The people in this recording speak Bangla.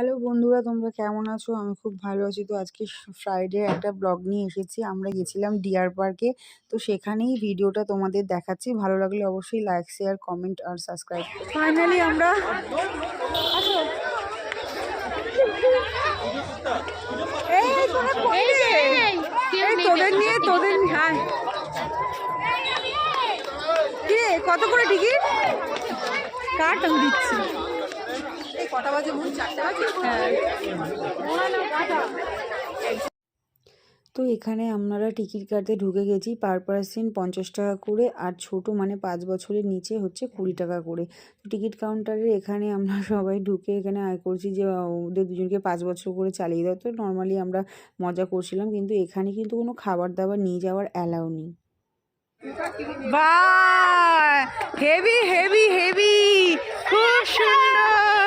হ্যালো বন্ধুরা, তোমরা কেমন আছো? আমি খুব ভালো আছি। তো আজকে ফ্রাইডে একটা ব্লগ নিয়ে এসেছি। আমরা গেছিলাম ডিয়ার পার্কে। তো সেখানেই ভিডিওটা তোমাদের দেখাচ্ছি। ভালো লাগলে অবশ্যই লাইক, শেয়ার, কমেন্ট আর সাবস্ক্রাইব করো। ফাইনালি আমরা তোদের হ্যাঁ কত করে টিকিট কাট আমি দিচ্ছি। কটা বাজে? 4টা বাজে। তো এখানে আপনারা টিকিট কাটতে ঢুকে গেছি। পার পার্সন 50 টাকা করে, আর ছোট মানে 5 বছরের নিচে হচ্ছে 20 টাকা করে। টিকিট কাউন্টারে এখানে আমরা সবাই ঢুকে এখানে আয় করছি যে ওদের দুজনকে 5 বছর করে চালিয়ে দাও। তো নর্মালি আমরা মজা করছিলাম, কিন্তু এখানে কিন্তু কোনো খাবার দাবার নিয়ে যাওয়ার অ্যালাউ নেই। বাহ, হেভি হেভি হেভি, খুব সুন্দর।